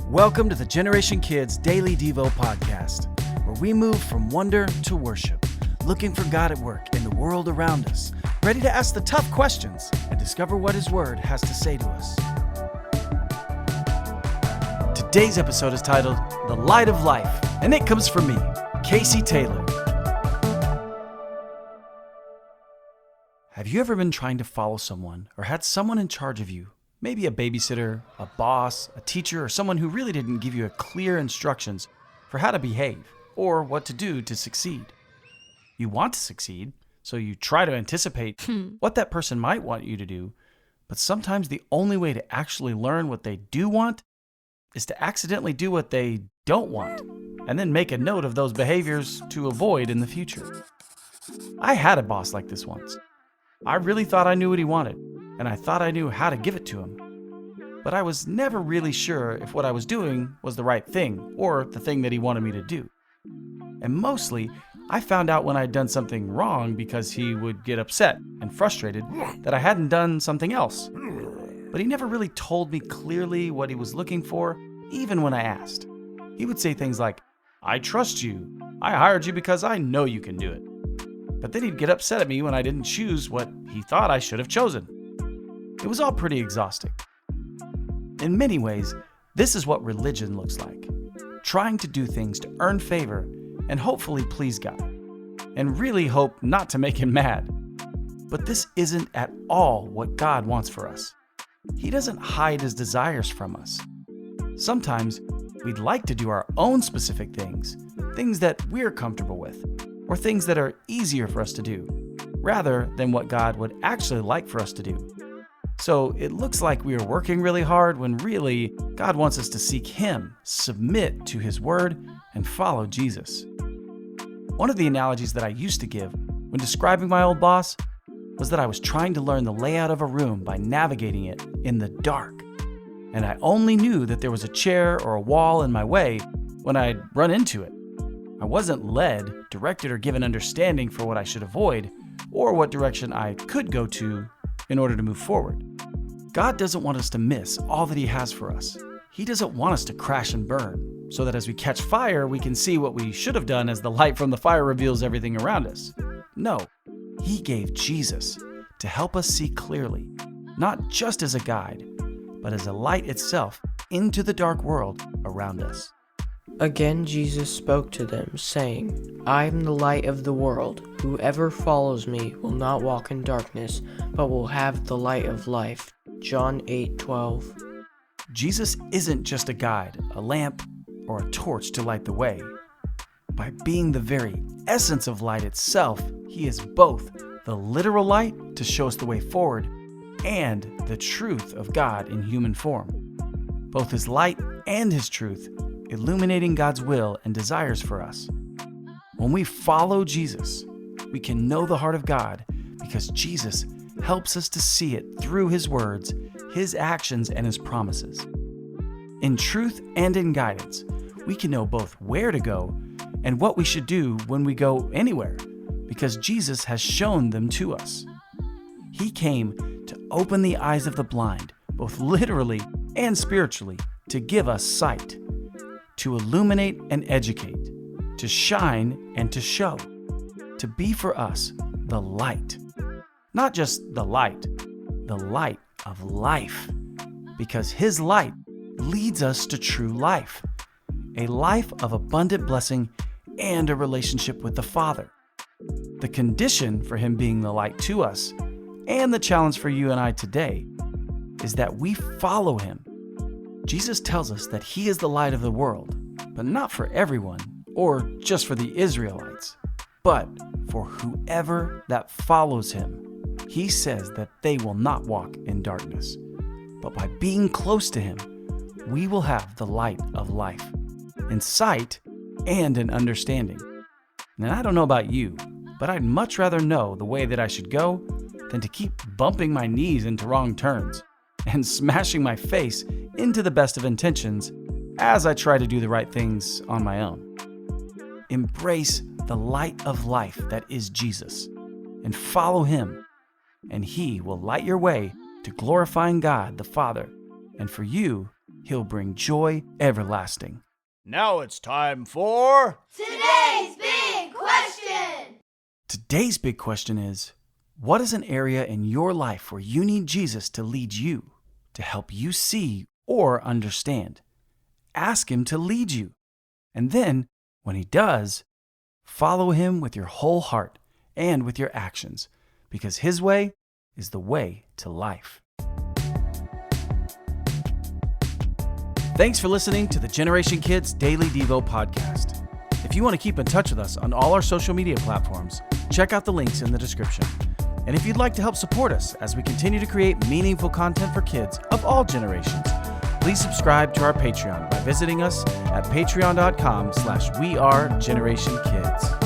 Welcome to the Generation Kids Daily Devo podcast, where we move from wonder to worship, looking for God at work in the world around us, ready to ask the tough questions and discover what His Word has to say to us. Today's episode is titled, The Light of Life, and it comes from me, Casey Taylor. Have you ever been trying to follow someone or had someone in charge of you? Maybe a babysitter, a boss, a teacher, or someone who really didn't give you clear instructions for how to behave or what to do to succeed. You want to succeed, so you try to anticipate what that person might want you to do, but sometimes the only way to actually learn what they do want is to accidentally do what they don't want, and then make a note of those behaviors to avoid in the future. I had a boss like this once. I really thought I knew what he wanted, and I thought I knew how to give it to him. But I was never really sure if what I was doing was the right thing, or the thing that he wanted me to do. And mostly, I found out when I'd done something wrong because he would get upset and frustrated that I hadn't done something else. But he never really told me clearly what he was looking for, even when I asked. He would say things like, "I trust you. I hired you because I know you can do it." But then he'd get upset at me when I didn't choose what he thought I should have chosen. It was all pretty exhausting. In many ways, this is what religion looks like. Trying to do things to earn favor and hopefully please God. And really hope not to make Him mad. But this isn't at all what God wants for us. He doesn't hide His desires from us. Sometimes we'd like to do our own specific things that we're comfortable with, or things that are easier for us to do, rather than what God would actually like for us to do. So it looks like we are working really hard when really God wants us to seek Him, submit to His Word, and follow Jesus. One of the analogies that I used to give when describing my old boss was that I was trying to learn the layout of a room by navigating it in the dark. And I only knew that there was a chair or a wall in my way when I'd run into it. I wasn't led, directed, or given understanding for what I should avoid or what direction I could go to in order to move forward. God doesn't want us to miss all that He has for us. He doesn't want us to crash and burn, so that as we catch fire, we can see what we should have done as the light from the fire reveals everything around us. No, He gave Jesus to help us see clearly, not just as a guide, but as a light itself into the dark world around us. Again Jesus spoke to them, saying, I am the light of the world. Whoever follows me will not walk in darkness, but will have the light of life. John 8:12. Jesus isn't just a guide, a lamp, or a torch to light the way. By being the very essence of light itself, He is both the literal light to show us the way forward and the truth of God in human form. Both His light and His truth illuminating God's will and desires for us. When we follow Jesus, we can know the heart of God because Jesus helps us to see it through His words, His actions, and His promises. In truth and in guidance, we can know both where to go and what we should do when we go anywhere, because Jesus has shown them to us. He came to open the eyes of the blind, both literally and spiritually, to give us sight, to illuminate and educate, to shine and to show, to be for us the light. Not just the light of life, because His light leads us to true life, a life of abundant blessing and a relationship with the Father. The condition for Him being the light to us, and the challenge for you and I today, is that we follow Him. Jesus tells us that He is the light of the world, but not for everyone or just for the Israelites, but for whoever that follows Him. He says that they will not walk in darkness, but by being close to Him, we will have the light of life, in sight and in understanding. And I don't know about you, but I'd much rather know the way that I should go than to keep bumping my knees into wrong turns and smashing my face into the best of intentions as I try to do the right things on my own. Embrace the light of life that is Jesus and follow Him, and He will light your way to glorifying God the Father, and for you He'll bring joy everlasting. Now it's time for Today's Big Question! Today's big question is, what is an area in your life where you need Jesus to lead you, to help you see or understand? Ask Him to lead you. And then, when He does, follow Him with your whole heart and with your actions, because His way is the way to life. Thanks for listening to the Generation Kids Daily Devo podcast. If you want to keep in touch with us on all our social media platforms, check out the links in the description. And if you'd like to help support us as we continue to create meaningful content for kids of all generations, please subscribe to our Patreon by visiting us at patreon.com/wearegenerationkids.